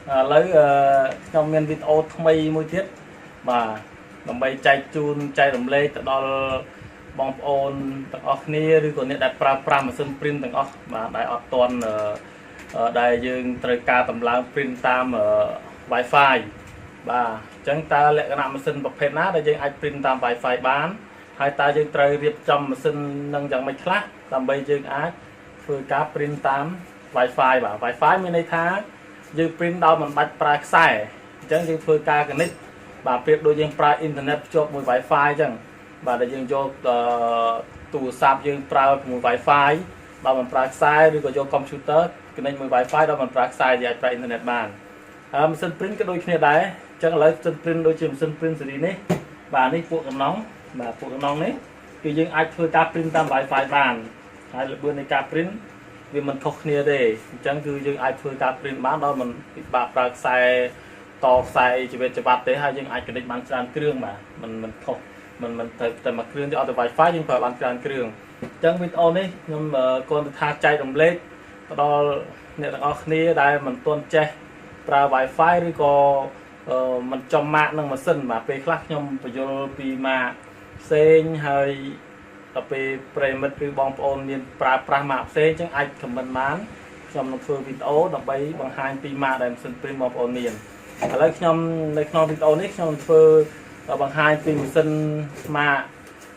lấy trong miền video thay môi tiết mà làm bay chạy chun chạy đồng lê từ đó bong ôn từ óc nia rồi còn này đại pra mà sơn print từ óc mà đại óc toàn đại dương trời ca tầm lao print tam wifi và chẳng ta lại cái nào mà sơn bọc phèn á đại dương ai print tam wifi bán hai ta dương trời riệp trong mà sơn nâng dạng mạch khác làm bay dương á phơi cá print tam wifi và wifi bên đây thá dương print đâu mình bạch pra sai chẳng dương phơi cá cái nick bà việc đôi dương pra internet cho một wifi chẳng bà đại dương cho tủ sạp dương pra một wifi bà mình pra sai rồi có cho computer cái này một wifi đó mình pra sai thì pra internet bàn mình xin print cái đôi kia đấy chẳng lấy xin print đôi chìm xin print gì nè bà này phụ nóng bà phụ nóng đấy thì dương ai phơi cá print tam wifi bàn hay là bữa này cá print vì mình không kia đây chẳng cứ dương ai phơi cá print bán đó mình bà pra sai to sai chỉ về chụp bát thế hay nhưng ai cái định bán tràn kêu mà mình không mình từ mặt kêu cho từ wifi nhưng phải bán tràn kêu chẳng video này nhưng mà con tha chạy đồng lên đó này là ở đây mình tuân che ra wifi rồi có mình trong mạng năng mà xin mà về khác nhưng phải vô vì mà sen hay tập về premium từ bong ôn miền pra map sen chẳng ai comment bán trong một phương video đọc bay bằng hai pi mà để xin premium ôn miền lấy nhom video này nhom phơi bằng hai pin sinh mà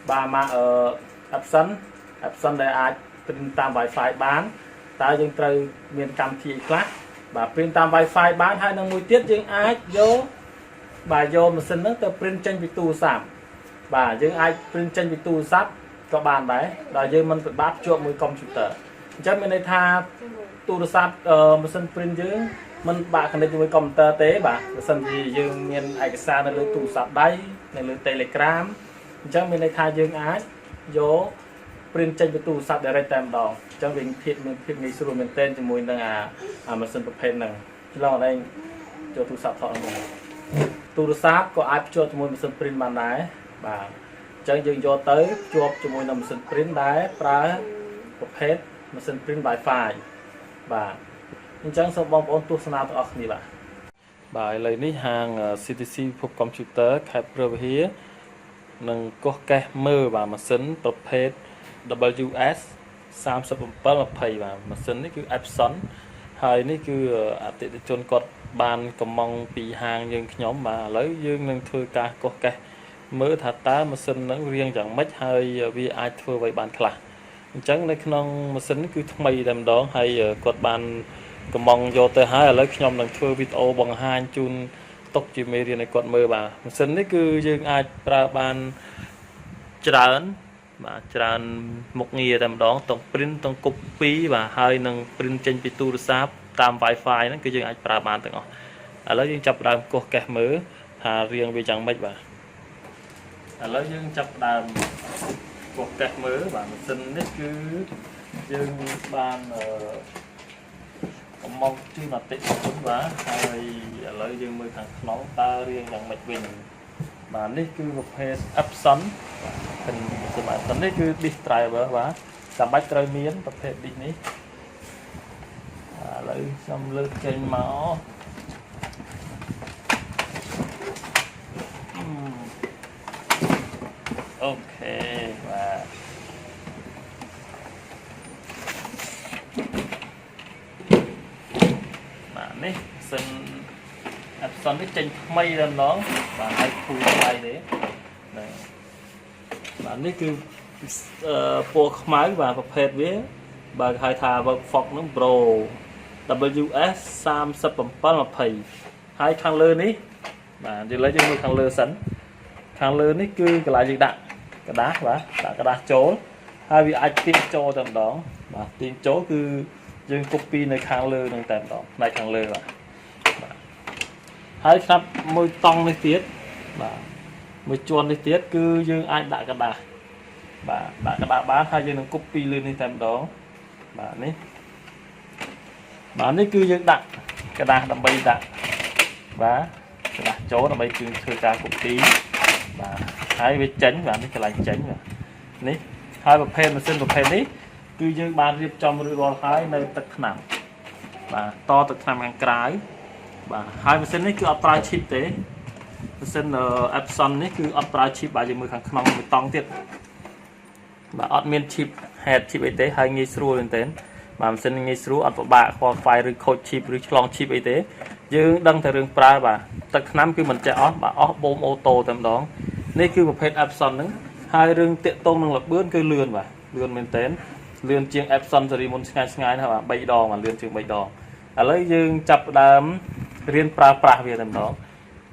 bà mà ở option để ai print tam wifi bán ta dương trời miền cam thị khác bà print tam wifi bán hai năng mùi tiết dương ai vô bà vô mà xin nó từ print trên việc tu sắm bà dương ai print trên việc tu sắp cho bàn đấy là dương mình phải bắt chuột mùi computer chắc mình đây tha tu sắp mà xin print dương mình bạn cần với computer tế bà sân gì dương miền ảnh xa nơi tủ sạp đây nơi telegram chắc mình đây thay dương ái vô print trên cái tủ sạp để ra tem đỏ trong việc thiệt nghĩ sử dụng mình tên cho mùi đang mà sân tập hình này lo đây cho tủ sạp thọ tủ sạp có ai cho mùi mình sân print bàn đáy bà chẳng dương vô tới cho mùi nằm sân print đáy pra tập hết mà sân print wifi và chẳng số bom ôn tu sna to ni bà bài lấy ní hàng CTC phục computer khai pro nâng có cái mơ và mà sấn tập hết WS 37 mà thầy và mà sấn cái Epson hay ní cứ tiện chôn cột bàn cầm mong bị hàng nhưng nhóm mà lấy dương nâng thưa ca có cái mơ thả tá mà sấn nó riêng chẳng mất hay vì ai thưa vậy bàn khla chẳng này non mà sấn cứ thông mày làm đó hay cột bàn cầm mong vô tới hai lấy nhom đằng thưa video bằng hai chun tốc chỉ mê này quạt mơ bà xin đấy cứ dương ai ra ban tràn mà tràn một nghề tầm đó tổng print tổng copy và hai nâng print trên pitu sáp tam wifi nó cứ dương ai ra ban từng lấy dương chập đàm cuộc kẹt mớ hà riêng vì chẳng mấy bà lấy dương chập đàm cuộc kẹt mớ bà xin đấy cứ dương ban mong chứ mà tích đúng quá hay lợi dương mười thằng nó ta riêng rằng mạch bình màនេះគឺប្រភេទ option hìnhសម្រាប់ នេះគឺ disk driver បាទចាំបាច់ត្រូវមានប្រភេទ disk នេះឥឡូវខ្ញុំលើកចេញមកអូខេបាទនេះសិនអបសិននេះចេញថ្មីដល់ម្ដងបាទហើយគូថ្លៃទេបាទនេះគឺពណ៌ខ្មៅបាទប្រភេទវាបាទហៅថា Workfox នឹង Pro WS 3720ហើយខាងលើនេះបាទឥឡូវយើងមើលខាងលើសិនខាងលើនេះគឺកន្លែងយើងដាក់กระดาษបាទដាក់กระดาษចូលហើយវាអាចទាញចូលតែម្ដងបាទទាញចូលគឺយើង copy នៅខាងលើនឹងតែម្ដងផ្នែកខាងលើបាទហើយស្រាប់មួយតង់នេះទៀតបាទមួយជាន់នេះទៀតគឺយើងអាចដាក់กระดาษបាទដាក់กระดาษបានហើយយើងនឹង copy លើនេះតែម្ដងបាទនេះគឺយើងដាក់กระดาษដើម្បីដាក់បាទกระดาษចូលដើម្បីគឺធ្វើការ copy បាទហើយវាចេញបាទនេះកន្លែងចេញបាទនេះហើយប្រភេទម៉ាស៊ីនប្រភេទនេះគឺយើងបានរៀបចំរួចរាល់ហើយនៅទឹកថ្នាំបាទតទឹកថ្នាំខាងក្រៅហ បាទហើយម៉ាស៊ីននេះគឺអត់ប្រើ chip ទេម៉ាស៊ីន Epson នេះគឺអត់ប្រើ chip បាទយើងមើលខាងក្នុងបេតុងទៀតបាទអត់មាន chip head chip អីទេហើយងាយស្រួលមែនទែនបាទម៉ាស៊ីនងាយស្រួលអត់ពិបាកខ្វល់ខ្វាយឬខូច chip ឬឆ្លង chip អីទេយើងដឹងតែរឿងប្រើបាទទឹកថ្នាំគឺមិនចេះអស់បាទអស់បូមអូតូតែម្ដងនេះគឺប្រភេទ Epson ហ្នឹងហើយរឿងតាក់ទងនឹងល្បឿនគឺលឿនបាទលឿនមែនទែនលឿនជាង Epson ស៊េរីមុនឆ្ងាយណាស់បាទ3ដងបាទលឿនជាង3ដងឥឡូវយើងចាប់ផ្ដើមរៀនប្រើប្រាស់វាតែម្ដង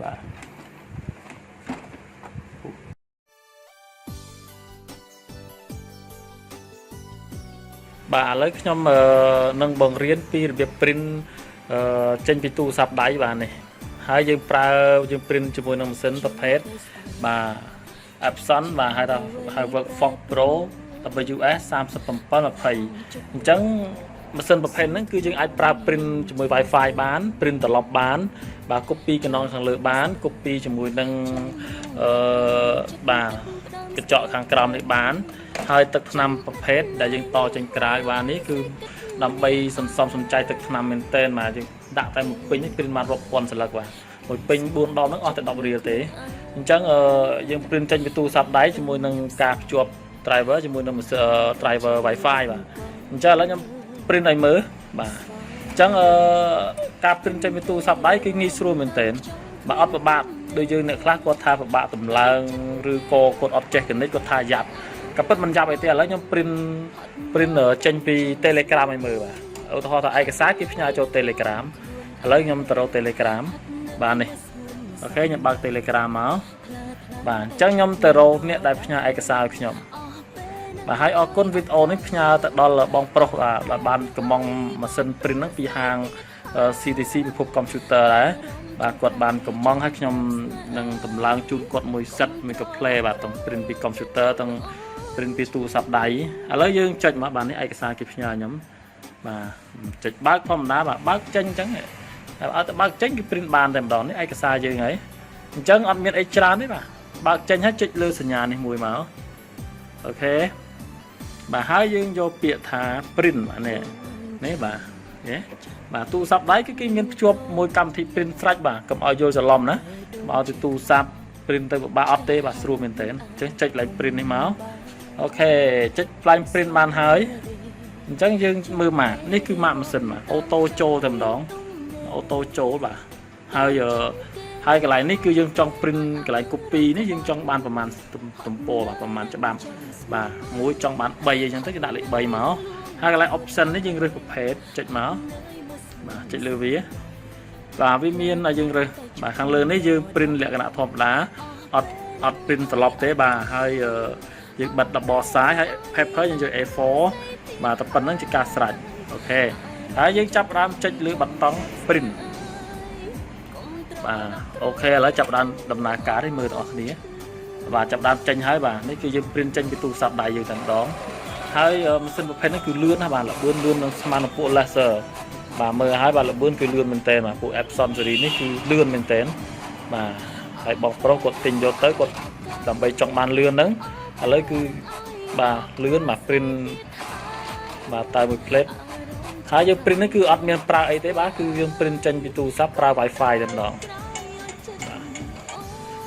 បាទបាទឥឡូវខ្ញុំនឹងបង្រៀនពីរបៀប print ចេញពីទូរស័ព្ទដៃបាទនេះហើយយើង print ជាមួយនឹងម៉ាស៊ីនប្រភេទបាទ Epson បាទហៅថា Workfox Pro WS 3720អញ្ចឹងម៉ាស៊ីនប្រភេទហ្នឹងគឺយើងអាចប្រើ print ជាមួយ Wi-Fi បាន print ត្រឡប់បានបាទ copy កណ្ដងខាងលើបាន copy ជាមួយនឹងបាទកញ្ចក់ខាងក្រោមនេះបានហើយទឹកថ្នាំប្រភេទដែលយើងតចេញក្រៅបាននេះគឺដើម្បីសន្សំសំចៃទឹកថ្នាំមែនទែនបាទយើងដាក់តែមួយពេញនេះ print បានរាប់ពាន់សន្លឹកបាទមួយពេញ4ដបហ្នឹងអស់តែ10រៀលទេអញ្ចឹងយើង print ចេញពីទូរស័ព្ទដៃជាមួយនឹងការភ្ជាប់ driver ជាមួយនឹង driver Wi-Fi បាទអញ្ចឹងឥឡូវខ្ញុំ print ឲ្យមើលបាទអញ្ចឹងការ print ចេញពីទូរស័ព្ទដៃគឺងាយស្រួលមែនទែនបាទអត់ពិបាកដូចយើងអ្នកខ្លះគាត់ថាពិបាកតម្លើងឬក៏គាត់អត់ចេះគណិតគាត់ថាយ៉ាប់ក៏ពិតមិនយ៉ាប់អីទេឥឡូវខ្ញុំ print ចេញពី Telegram ឲ្យមើលបាទឧទាហរណ៍ថាឯកសារគេផ្ញើចូល Telegram ឥឡូវខ្ញុំទៅរក Telegram បាទនេះអូខេខ្ញុំបើក Telegram មកបាទអញ្ចឹងខ្ញុំទៅរកអ្នកដែលផ្ញើឯកសារឲ្យខ្ញុំបាទហើយអរគុណវីដេអូនេះផ្ញើទៅដល់បងប្រុសបាទបានកំងម៉ាស៊ីន print ហ្នឹងពីហាង CTC ពិភព Computer ដែរបាទគាត់បានកំងឲ្យខ្ញុំនឹងតម្លើងជូនគាត់មួយ set មួយកា play បាទទាំង print ពី computer ទាំង print ពីទូរស័ព្ទដៃឥឡូវយើងចុចមកបាទនេះឯកសារគេផ្ញើខ្ញុំបាទចុចបើកធម្មតាបាទបើកចេញអញ្ចឹងឲ្យតែបើកចេញគឺ print បានតែម្ដងនេះឯកសារយើងហើយអញ្ចឹងអត់មានអីច្រើនទេបាទបើកចេញហើយចុចលើសញ្ញានេះមួយមកអូខេបាទហើយយើងយកពាក្យថា print បាទនេះបាទបាទទូរស័ព្ទដៃគឺគេមានភ្ជាប់មួយកម្មវិធី print ស្រេចបាទកុំឲ្យយល់ច្រឡំណាមកឲ្យទូរស័ព្ទ print ទៅពិបាកអត់ទេបាទស្រួលមែនតើអញ្ចឹងចុច line print នេះមកអូខេចុច line print បានហើយអញ្ចឹងយើងមើលម៉ាកនេះគឺម៉ាកម៉ាស៊ីនបាទអូតូចូលតែម្ដងអូតូចូលបាទហើយកន្លែងនេះគឺយើងចង់ print កន្លែង copy នេះយើងចង់បានប្រមាណទំព័របាទប្រមាណច្បាប់បាទមួយចង់បាន3អីចឹងទៅគេដាក់លេខ3មកហើយកន្លែង option នេះយើងរើសប្រភេទចុចមកបាទចុចលើវាបាទវាមានឲ្យយើងរើសបាទខាងលើនេះយើង print លក្ខណៈធម្មតាអត់ print ត្រឡប់ទេបាទហើយយើងបិទ double size ហើយ paper យើងយក A4 បាទតែប៉ុណ្្នឹងជាការស្រេចអូខេហើយយើងចាប់ផ្ដើមចុចលើប៊ូតុង print បាទអូខេឥឡូវចាប់ផ្ដើមដំណើរការនេះមើលទាំងអស់គ្នាបាទចាប់ផ្ដើមចេញហើយបាទនេះគឺយើង print ចេញពីទូរស័ព្ទដៃយើងតែម្ដងហើយម៉ាស៊ីនប្រភេទនេះគឺលឿនណាស់បាទល្បឿនលឿននឹងស្មើនឹងពួក laser បាទមើលហើយបាទល្បឿនគឺលឿនមែនតើបាទពួក Epson series នេះគឺលឿនមែនតើបាទហើយបងប្រុសគាត់ទិញយកទៅគាត់ដើម្បីចង់បានលឿនហ្នឹងឥឡូវគឺបាទលឿនបាទ print បាទតែមួយ plate ហើយយើង print នេះគឺអត់មានប្រើអីទេបាទគឺយើង print ចេញពីទូរស័ព្ទប្រើ Wi-Fi តែម្ដង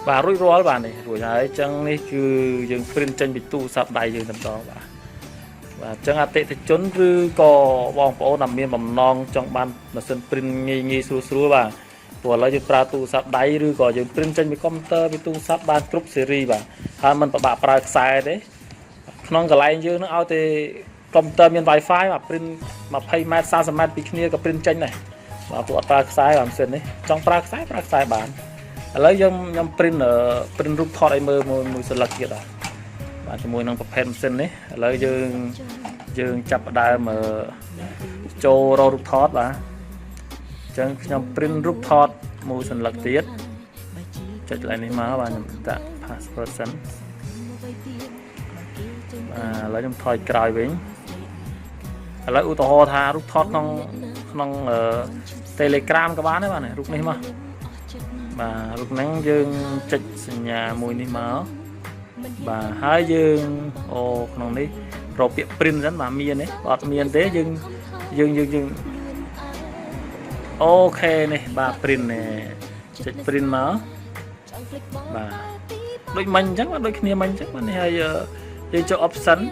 បាទរួចរាល់បាទនេះរួចហើយអញ្ចឹងនេះគឺយើង print ចេញពីទូរស័ព្ទដៃយើងតែម្ដងបាទអញ្ចឹងអតិថិជនឬក៏បងប្អូនដែលមានបំណងចង់បានម៉ាស៊ីន print ងាយស្រួលបាទព្រោះឥឡូវយើងប្រើទូរស័ព្ទដៃឬក៏យើង print ចេញពី computer ពីទូរស័ព្ទបានគ្រប់ series បាទហើយមិនពិបាកប្រើខ្សែទេក្នុងកន្លែងយើងនឹងឲ្យតែ computer មាន Wi-Fi បាទ print 20m 30m ពីគ្នាក៏ print ចេញដែរបាទពួកអត់ប្រើខ្សែបាទម៉ាស៊ីននេះចង់ប្រើខ្សែបានឥឡូវខ្ញុំ print រូបថតឲ្យមើលមួយសន្លឹកទៀតបាទជាមួយនឹងប្រភេទម៉ាស៊ីននេះឥឡូវយើងចាប់ផ្ដើមចូលរករូបថតបាទអញ្ចឹងខ្ញុំ print រូបថតមួយសន្លឹកទៀតចុចកន្លែងនេះមកបាទខ្ញុំដាក់ password សិនឥឡូវខ្ញុំថយក្រោយវិញឥឡូវឧទាហរណ៍ថារូបថតក្នុង Telegram ក៏បានដែរបាទរូបនេះមកបាទរូបហ្នឹងយើងចុចសញ្ញាមួយនេះមកបាទហើយយើងក្នុងនេះរកពាក្យ print សិនបាទមានទេបើអត់មានទេយើង ok này bà print này chạy print mà bà đôi mình chắc là đôi kia mình chắc là này hay cho option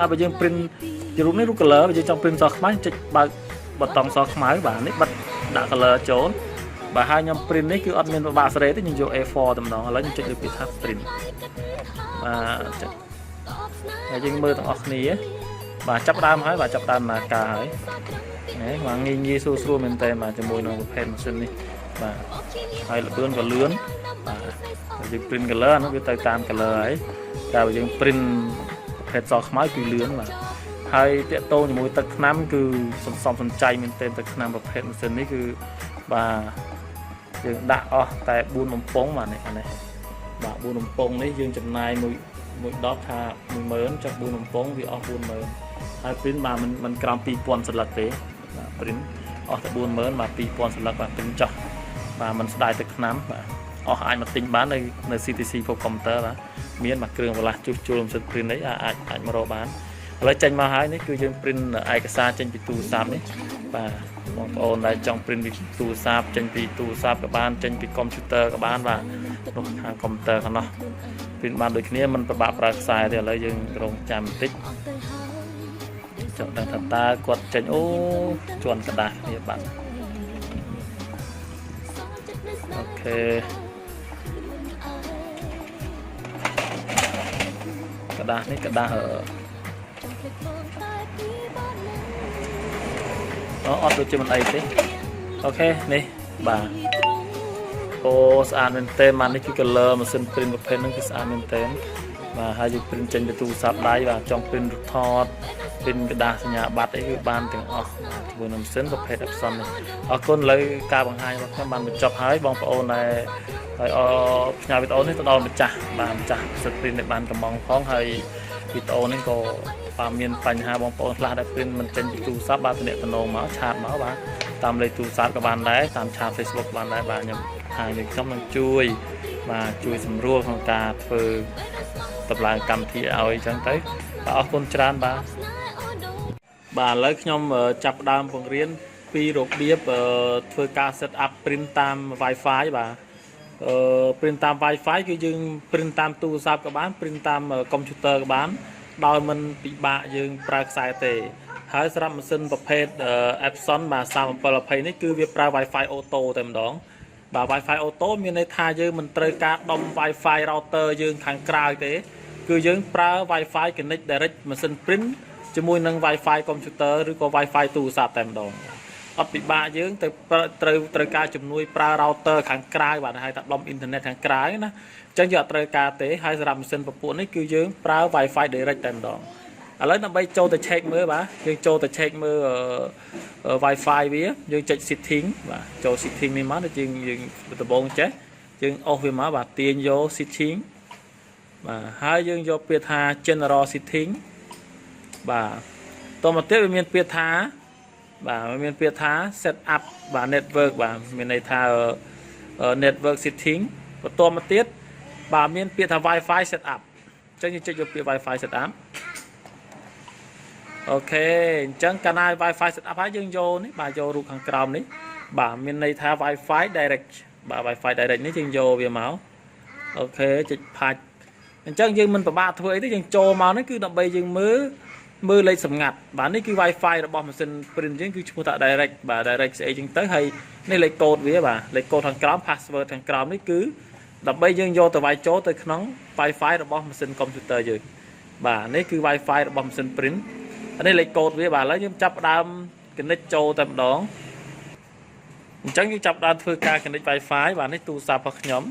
bây giờ print giờ lúc này lúc color bây giờ trong print sọc máy chạy bà bật tòng sọc máy bà này bật đã color trốn bà hai nhóm print này cứ admin bà sẽ đấy nhưng vô A4 tầm đó lấy chạy được bị tháp print bà nhưng mơ tầng này bà chấp đam hỏi bà chấp đam mà cà hỏi đấy mà nghi xua mình tên mà cho môi nó pen xin đi và hay là bươn và lướn và print color nó bị tay tam color ấy và bây giờ print hết giọt máy cứ lướn mà hay tiện tô như môi tật năm cứ sòng chay mình tên tật năm và pen xin đấy cứ và dương đã tại buôn nồng pống mà này bà buôn nồng pống đấy dương chừng này mùi đó tha mùi mớn cho buôn nồng pống vì buôn mớn hay print mà mình cầm pi pon sật lật thế print tại buôn mớn mà pi pon sật lật và print cho và mình đại thực nắm và ai mà tính bán đây là CTC for computer đó miễn mà cường và là chu làm sật print đấy ai mà rồi bán lấy tranh mà hai đấy cứ dương print ai cái xa trên bị tu sáp đấy và bọn ôn lại trong print bị tu sáp trên bị tu sáp các bạn trên bị computer các bạn và hàng computer nó print bán đôi khi mình bạc ra sai thì lấy dương rong chạm tích chọn đang thật ta quật trên chuẩn cả đài như bạn ok cả đài ở nó được cho mình ấy thế ok này bà sàn bên tên mà cái color mà xin print một pen nó cái sàn bên tên và hai chữ print trên cái tu sáp đáy và trong print thọt print cái đa nhà bát ấy cái ban tiếng vừa nằm sến và pet option này con lấy ca bằng hai và các bạn mình chọc hái bong phổ này rồi nhà video này tao mình chả bàn chả print để bàn cầm bóng phóng hay video này có và miền phành hai bong phổ là đã print mình trên tu sáp ba từ điện tàu máu chạm máu bà tam lấy tu sáp các bạn đấy tam chạm Facebook bạn đấy bà nhập hai được trong lần chui và chui sầm rùaของការធ្វើតម្លើងកម្មវិធីឲ្យចឹងទៅអរគុណច្រើនបាទឥឡូវខ្ញុំចាប់ដើមបង្រៀនពីរបៀបធ្វើការ set up print តាម Wi-Fi បាទprint តាម Wi-Fi គឺយើង print តាមទូរស័ព្ទក៏បាន print តាមកុំព្យូទ័រក៏បានដោយមិនពិបាកយើងប្រើខ្សែទេហើយសម្រាប់ម៉ាស៊ីនប្រភេទ Epson បាទ3720នេះគឺវាប្រើ Wi-Fi auto តែម្ដងបាទ Wi-Fi auto មានន័យថាយើងមិនត្រូវការដុំ Wi-Fi router យើងខាងក្រៅទេគឺយើងប្រើ Wi-Fi connect direct ម៉ាស៊ីន print ជាមួយនឹង Wi-Fi កុំព្យូទ័រឬក៏ Wi-Fi ទូរស័ព្ទតែម្ដងអត់ពិបាកយើងទៅត្រូវការជំនួយប្រើ router ខាងក្រៅបាទហៅថាដុំអ៊ីនធឺណិតខាងក្រៅណាអញ្ចឹងយើងអត់ត្រូវការទេហើយសម្រាប់ម៉ាស៊ីនពពួកនេះគឺយើងប្រើ Wi-Fi direct តែម្ដងឥឡូវដើម្បីចូលទៅ check មើលបាទយើងចូលទៅ check មើល Wi-Fi វាយើងចុច setting បាទចូល setting នេះមកដូចយើងដំបូងចេះយើងអស់វាមកបាទទាញយក setting បាទហើយយើងយកពាក្យថា general setting បាទតមកទៀតវាមានពាក្យថាបាទមានពាក្យថា set up បាទ network បាទមានន័យថា network setting បន្តមកទៀតបាទមានពាក្យថា Wi-Fi set up អញ្ចឹងយើងចុចយកពាក្យ Wi-Fi set up អូខេអញ្ចឹងកាលណា Wi-Fi set up ហើយយើងយកនេះបាទយករូបខាងក្រោមនេះបាទមានន័យថា Wi-Fi direct បាទ Wi-Fi direct នេះយើងយកវាមកអូខេចុចផាច់អញ្ចឹងយើងមិនពិបាកធ្វើអីទេយើងចូលមកនេះគឺដើម្បីយើងមើលលេខសម្ងាត់បាទនេះគឺ Wi-Fi របស់ម៉ាស៊ីន print យើងគឺឈ្មោះថា direct បាទ direct ស្អីចឹងទៅហើយនេះលេខកូដវាបាទលេខកូដខាងក្រោម password ខាងក្រោមនេះគឺដើម្បីយើងយកទៅវាយចូលទៅក្នុង Wi-Fi របស់ម៉ាស៊ីនកុំព្យូទ័រយើងបាទនេះគឺ Wi-Fi របស់ម៉ាស៊ីន print អានេះលេខកូដវាបាទឥឡូវខ្ញុំចាប់ដើម connect ចូលតែម្ដងអញ្ចឹងយើងចាប់ដើមធ្វើការ connect Wi-Fi បាទនេះទូរស័ព្ទរបស់ខ្ញុំ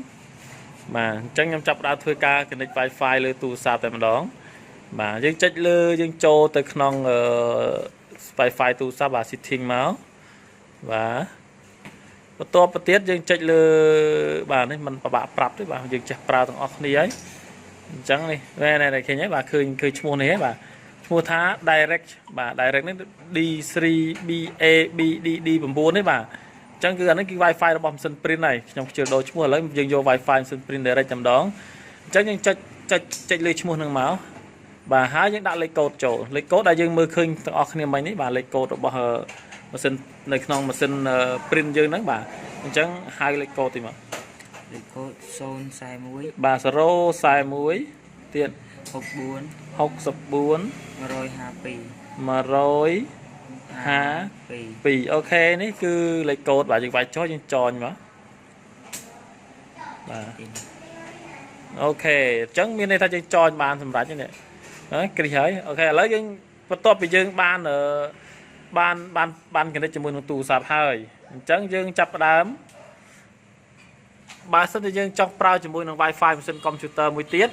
បាទអញ្ចឹងខ្ញុំចាប់ដើមធ្វើការ connect Wi-Fi លើទូរស័ព្ទតែម្ដងបាទយើងចុចលើយើងចូលទៅក្នុង Wi-Fi ទូរស័ព្ទបាទ setting មកបាទបន្ទាប់ទៅទៀតយើងចុចលើបាទនេះมันពិបាកប្រាប់ទេបាទយើងចេះប្រើទាំងអស់គ្នាហើយអញ្ចឹងនេះនេះឃើញហើយបាទឃើញឈ្មោះនេះហើយបាទឈ្មោះថា direct បាទ direct នេះ D3BABDD9 នេះបាទអញ្ចឹងគឺអានេះគឺ Wi-Fi របស់ម៉ាស៊ីន print ហើយខ្ញុំខ្ជិលដូរឈ្មោះឥឡូវយើងយក Wi-Fi ម៉ាស៊ីន print direct តែម្ដងអញ្ចឹងយើងចុចលើឈ្មោះនឹងមកបាទហើយយើងដាក់លេខកូដចូលលេខកូដដែលយើងមើលឃើញទាំងអស់គ្នាមិញនេះបាទលេខកូដរបស់ ម៉ាស៊ីននៅក្នុងម៉ាស៊ីន print យើងហ្នឹងបាទអញ្ចឹងហៅលេខកូដទីមកលេខកូដ041បាទ041ទៀត64 152អូខេនេះគឺលេខកូដបាទយើងវាយចុះយើងចងមកបាទអូខេអញ្ចឹងមានន័យថាយើងចងបានសម្រាប់នេះគ្រីហើយអូខេឥឡូវយើងបន្ទាប់ពីយើងបានគណិតជាមួយនឹងទូរស័ព្ទហើយអញ្ចឹងយើងចាប់ផ្ដើមបើសិនជាយើងចង់ប្រើជាមួយនឹង Wi-Fi ម៉ាស៊ីនកុំព្យូទ័រមួយទៀត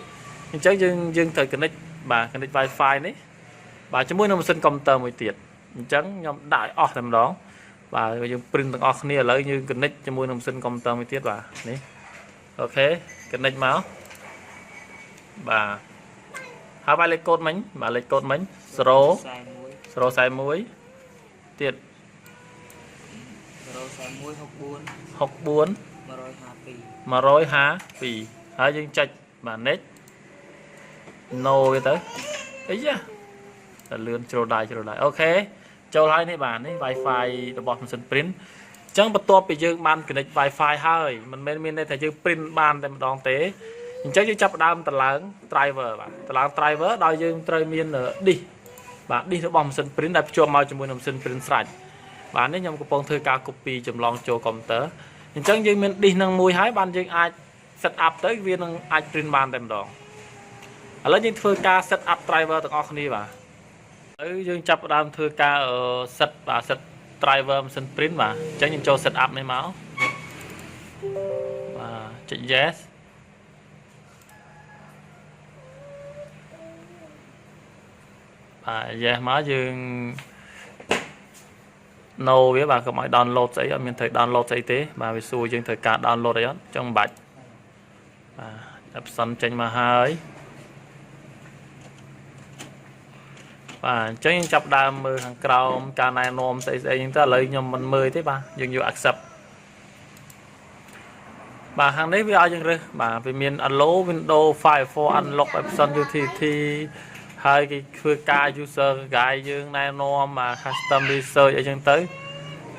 អញ្ចឹងយើងត្រូវគណិតបាទគណិត Wi-Fi នេះបាទជាមួយនឹងម៉ាស៊ីនកុំព្យូទ័រមួយទៀតអញ្ចឹងខ្ញុំដាក់ឲ្យអស់តែម្ដងបាទយើង print ទាំងអស់គ្នាឥឡូវយើងគណិតជាមួយនឹងម៉ាស៊ីនកុំព្យូទ័រមួយទៀតបាទនេះអូខេគណិតមកបាទហើយបាយលេខកូដមិញបាទលេខកូដមិញ041ទៀត04164 152ហើយយើងចុចបាទ next no វាទៅអីយ៉ាតែលឿនជ្រុលដៃអូខេចូលហើយនេះបាទនេះ Wi-Fi របស់ម៉ាស៊ីន print អញ្ចឹងបន្ទាប់ពីយើងបាន connect Wi-Fi ហើយមិនមែនមានន័យថាយើង print បានតែម្ដងទេអញ្ចឹងយើងចាប់ផ្ដើមតម្លើង driver បាទតម្លើង driver ដោយយើងត្រូវមាន disk បាទ disk របស់ម៉ាស៊ីន print ដែលភ្ជាប់មកជាមួយនឹងម៉ាស៊ីន print ស្រេចបាទនេះខ្ញុំកំពុងធ្វើការ copy ចម្លងចូល computer អញ្ចឹងយើងមាន disk នឹងមួយហើយបានយើងអាច set up ទៅវានឹងអាច print បានតែម្ដងឥឡូវយើងធ្វើការ set up driver ទាំងអស់គ្នាបាទឥឡូវយើងចាប់ផ្ដើមធ្វើការ set driver ម៉ាស៊ីន print បាទអញ្ចឹងយើងចូល set up នេះមកបាទចុច yes បាទ yes មកយើង no វាបាទកុំឲ្យ download ស្អីអត់មានត្រូវ download ស្អីទេបាទវាសួរយើងត្រូវការ download អីអត់អញ្ចឹងមិនបាច់បាទ option ចេញមកហើយបាទអញ្ចឹងយើងចាប់ដើមមើលខាងក្រោមការណែនាំស្អីអញ្ចឹងទៅឥឡូវខ្ញុំមិនមើលទេបាទយើងយក accept បាទខាងនេះវាឲ្យយើងរើសបាទវាមាន allow window Firefox unlock option utility ហើយគេធ្វើការ user guide យើងណែនាំមក custom research អីចឹងទៅ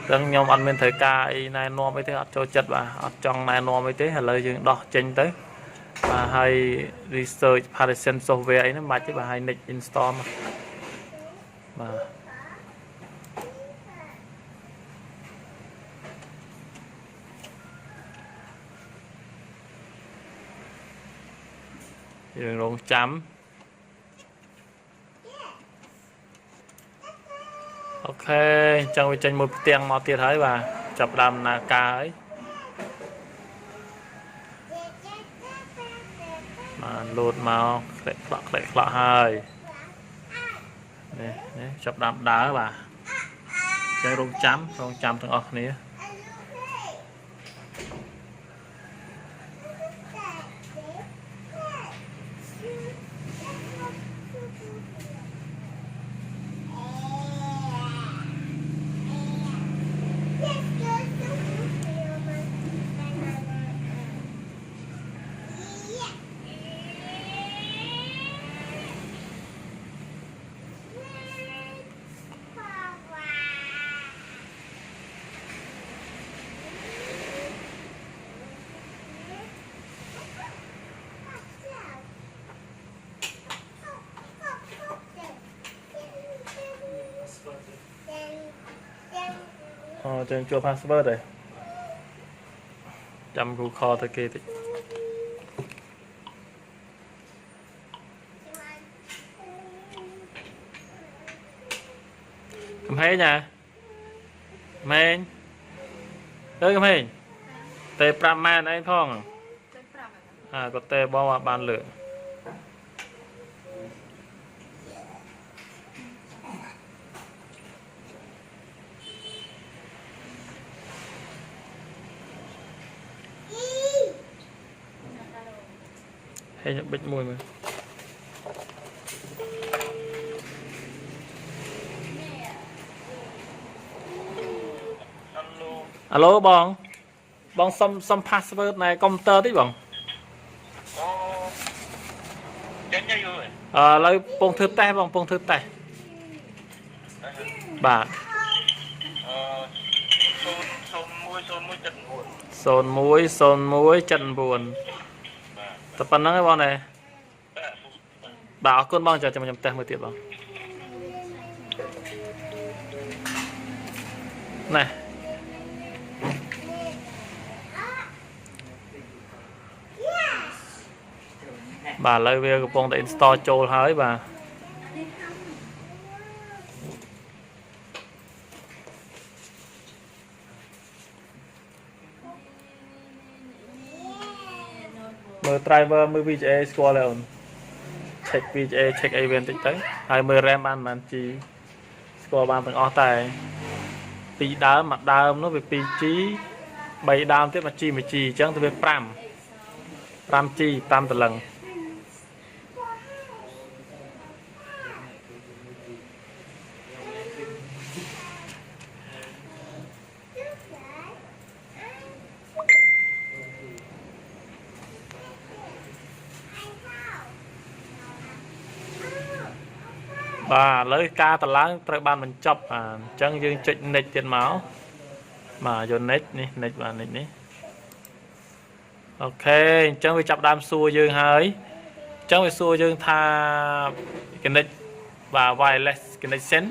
ទាំងខ្ញុំអត់មានត្រូវការអីណែនាំអីទេអត់ចូលចិត្តបាទអត់ចង់ណែនាំអីទេឥឡូវយើងដោះចេញទៅបាទហើយ research partition software អីហ្នឹងមិនបាច់ទេបាទហើយ next install មកបាទយើងរងចាំអូខេអញ្ចឹងវាចេញមួយផ្ទាំងមកទៀតហើយបាទចាប់ដើមដំណើរការហើយបាទលោតមកក្លែកខ្លក់ហើយនេះចាប់ដើមដើរបាទអញ្ចឹងរងចាំទាំងអស់គ្នាចឹងចូល password ហើយចាំ Google ទៅគេតិចកំហែងណាម៉ែងកំហែងតែ5ម៉ែនអីផងគាត់តែបងបានលើហើយបិចមួយមើលអាឡូបងសុំ password នៃកុំព្យូទ័រតិចបងចេញយូរឥឡូវពងធ្វើតេស្តបងពងធ្វើតេស្តបាទ 0171តែប៉ុណ្្នឹងឯងបងណែបាទអរគុណបងចាំខ្ញុំតេស្តមួយទៀតបងណែបាទឥឡូវវាកំពុងតែ install ចូលហើយបាទមើល driver មើល VGA ស្គាល់ហើយអូន check VGA check អីវាបន្តិចទៅហើយមើល RAM បានប៉ុន្មាន G ស្គាល់បានទាំងអស់តែ2ដើមមួយដើមនោះវា 2G 3ដើមទៀតមួយ G មួយ G អញ្ចឹងទៅវា5G 5តលឹងបាទឥឡូវការតឡើងត្រូវបានបញ្ចប់អញ្ចឹងយើងចុច next ទៀតមកបាទយក next នេះ next បាទ next នេះអូខេអញ្ចឹងវាចាប់ដើមសួរយើងហើយអញ្ចឹងវាសួរយើងថា connect បាទ wireless connection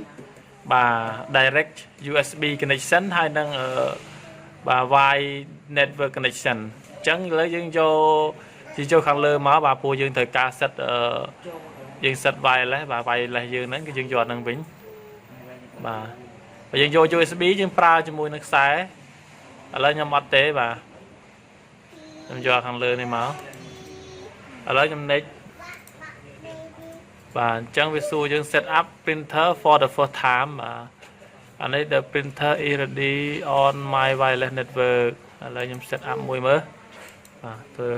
បាទ direct USB connection ហើយនឹងបាទ wi network connection អញ្ចឹងឥឡូវយើងយកខាងលើមកបាទពួកយើងត្រូវការ set យើង set wireless បាទ wireless យើងហ្នឹងគឺយើងយកហ្នឹងវិញបាទបើយើងយក USB យើងប្រើជាមួយនឹងខ្សែឥឡូវខ្ញុំអត់ទេបាទខ្ញុំយកខាងលើនេះមកឥឡូវខ្ញុំ next បាទអញ្ចឹងវាសួរយើង set up printer for the first time បាទអានេះ the printer is ready on my wireless network ឥឡូវខ្ញុំ set up មួយមើលបាទធ្វើ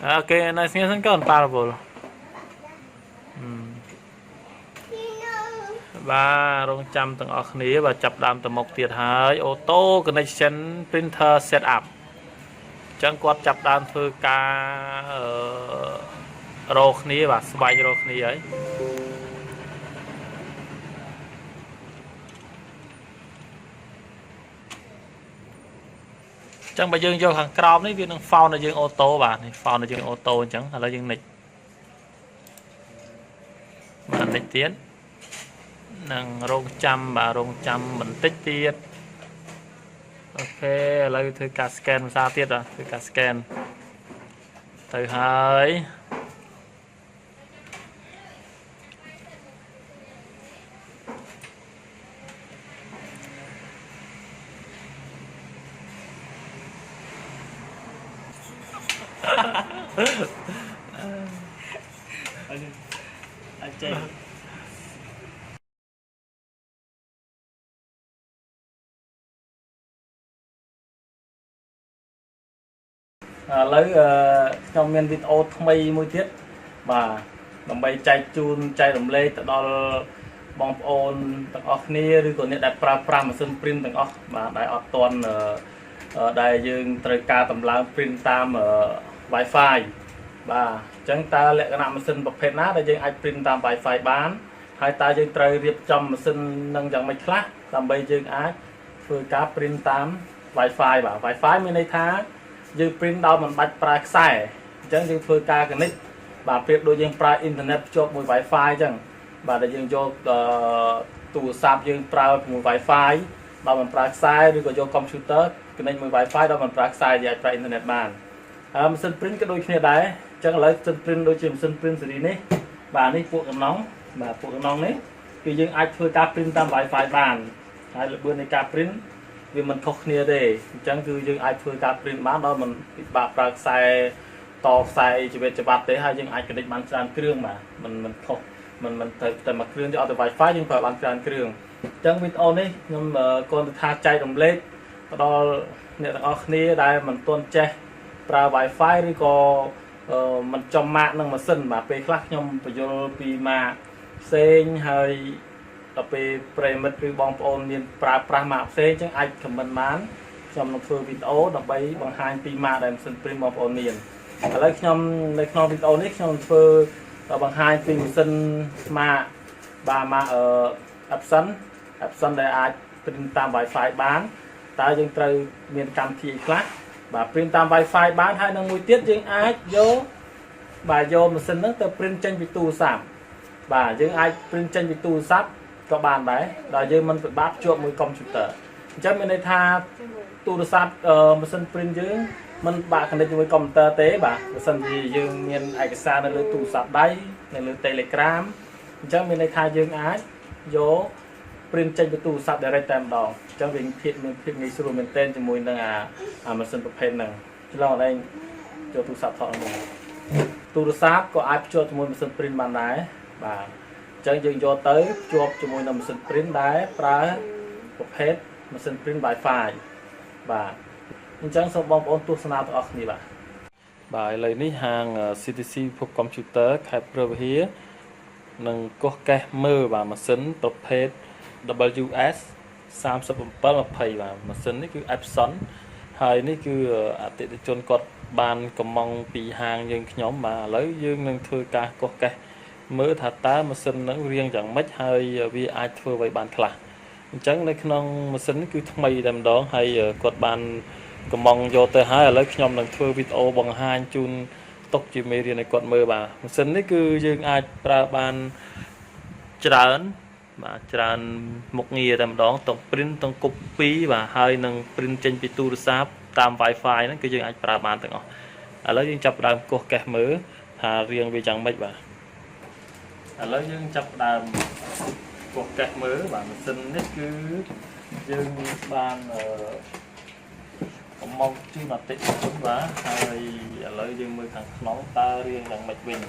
អូខេណែស្ងៀមសិនកូនប៉ារ៉ាបលបាទរងចាំទាំងអស់គ្នាបាទចាប់ដើមទៅមុខទៀតហើយ auto connection printer set up អញ្ចឹងគាត់ចាប់ដើមធ្វើការរកគ្នាបាទស្វែងរកគ្នាហើយចឹងបើយើងយកខាងក្រោមនេះវានឹង found ឲ្យយើងអូតូបាទនេះ found ឲ្យយើងអូតូអញ្ចឹងឥឡូវយើង next បាទ next ទៀតនឹងរងចាំបាទរងចាំបន្តិចទៀតអូខេឥឡូវធ្វើការ scan ភាសាទៀតបាទធ្វើការ scan ទៅហើយចេះឥឡូវខ្ញុំមានវីដេអូថ្មីមួយទៀតបាទដើម្បីចែកជូនចែករំលែកទៅដល់បងប្អូនទាំងអស់គ្នាឬក៏អ្នកដែលប្រើប្រាស់ម៉ាស៊ីន print ទាំងអស់បាទដែលអត់ទាន់ដែលយើងត្រូវការតម្លើង print តាម Wi-Fi បាទអញ្ចឹងតើលក្ខណៈម៉ាស៊ីនប្រភេទណាដែលយើងអាច print តាម Wi-Fi បានហើយតើយើងត្រូវរៀបចំម៉ាស៊ីននឹងយ៉ាងម៉េចខ្លះដើម្បីយើងអាចធ្វើការ print តាម Wi-Fi បាទ Wi-Fi មានន័យថាយើង print ដោយមិនបាច់ប្រើខ្សែអញ្ចឹងយើងធ្វើការ connect បាទប្រៀបដូចយើងប្រើអ៊ីនធឺណិតភ្ជាប់មួយ Wi-Fi អញ្ចឹងបាទដែលយើងយកទូរស័ព្ទយើងប្រើជាមួយ Wi-Fi ដោយមិនប្រើខ្សែឬក៏យក computer connect មួយ Wi-Fi ដោយមិនប្រើខ្សែយើងអាចប្រើអ៊ីនធឺណិតបានម៉ាស៊ីន print ក៏ដូចគ្នាដែរអញ្ចឹងឥឡូវម៉ាស៊ីន print ដូចជាម៉ាស៊ីន print ស៊េរីនេះបាទនេះពួកកំណងបាទពួកកំណងនេះគឺយើងអាចធ្វើការ print តាម Wi-Fi បានហើយល្បឿននៃការ print វាមិនខុសគ្នាទេអញ្ចឹងគឺយើងអាចធ្វើការ print បានដោយមិនពិបាកប្រើខ្សែតខ្សែជីវិតច្បាប់ទេហើយយើងអាច connect បានច្រើនគ្រឿងបាទមិនខុសមិនទៅតែមួយគ្រឿងទៅអត់ទៅ Wi-Fi យើងប្រើបានច្រើនគ្រឿងអញ្ចឹងវីដេអូនេះខ្ញុំគ្រាន់តែថាចែករំលែកទៅដល់អ្នកទាំងអស់គ្នាដែលមិនទាន់ចេះប្រើ Wi-Fi ឬក៏មិនចំម៉ាកនឹងម៉ាស៊ីនបាទពេលខ្លះខ្ញុំបញ្យល់ពីម៉ាកផ្សេងហើយដល់ពេលប្រិមិត្តឬបងប្អូនមានប្រើប្រាស់ម៉ាកផ្សេងអញ្ចឹងអាច comment បានខ្ញុំនឹងធ្វើវីដេអូដើម្បីបង្ហាញពីម៉ាកដែលម៉ាស៊ីន print បងប្អូនមានឥឡូវខ្ញុំនៅក្នុងវីដេអូនេះខ្ញុំធ្វើបង្ហាញពីម៉ាស៊ីនម៉ាក bà mà option để ai print tam wifi bán ta dương từ miền cam thị class bà print tam wifi bán hai năng mùi tiết dương ai vô bà vô mà xin nó từ print trên việc tu sạp bà dương ai print trên việc tu sắp có bàn đấy là dương mình phải bắt chuột mùi computer chắc mình đây tha tu sắp mà xin print dương mình bà cần đến với computer tế bà xin gì dương miền ai cái xa nó tu sắp đấy này lưới telegram chắc mình đây tha dương ai vô print trên việc tu sắp để ra tem đòn trong việc thiệt nghĩ sử dụng tên cho mùi năng mà xin tập hình năng chứ lo đây cho tu sắp thọ này tu sắp có ai cho mùi xin print bàn đáy bà chẳng dừng vô tới chụp cho mùi nằm xin print đáy pra tập hết mà xin print bài file bà chẳng xong bóng ôn tu sắp ọc này bà lấy ní hàng CTC phục computer khai pro here nâng có cái mơ và mà xin tập hết WS 37 20 và mà xinនេះគឺ Epson ហើយនេះគឺអតិថិជនគាត់បានកំងពីហាងយើងខ្ញុំបាទឥឡូវយើងនឹងធ្វើការកោះកេះមើលថាតើម៉ាស៊ីនហ្នឹងរៀងយ៉ាងម៉េចហើយវាអាចធ្វើអ្វីបានខ្លះអញ្ចឹងនៅក្នុងម៉ាស៊ីននេះគឺថ្មីតែម្ដងហើយគាត់បានកំងយកទៅហើយឥឡូវខ្ញុំនឹងធ្វើវីដេអូបង្ហាញជូនទុកជាមេរៀនឲ្យគាត់មើលបាទម៉ាស៊ីននេះគឺយើងអាចប្រើបានច្រើនបាទច្រើនមុខងារតែម្ដងទាំង print ទាំង copy បាទហើយនឹង print ចេញពីទូរស័ព្ទតាម Wi-Fi ហ្នឹងគឺយើងអាចប្រើបានទាំងអស់ឥឡូវយើងចាប់ផ្ដើមកោះកេះមើលថារៀងវាយ៉ាងម៉េចបាទឥឡូវយើងចាប់ផ្ដើមកោះកេះមើលបាទម៉ាស៊ីននេះគឺយើងបានកំងជូនអតិថិជនបាទហើយឥឡូវយើងមើលខាងក្នុងតើរៀងយ៉ាងម៉េចវិញ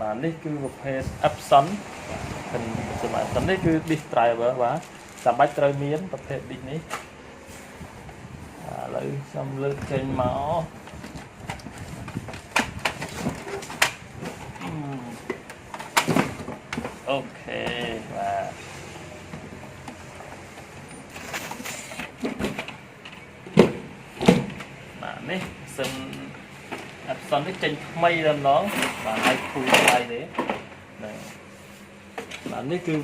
បាទនេះគឺប្រភេទ Epson សម្រាប់នេះគឺ disk driver បាទចាំបាច់ត្រូវមានប្រភេទ disk នេះឥឡូវខ្ញុំលើកចេញមកអូខេបាទបាទនេះសិន Epson នេះចេញថ្មីតែម្ដងបាទហើយគូថ្លៃទេហ្នឹងបាទនេះគឺ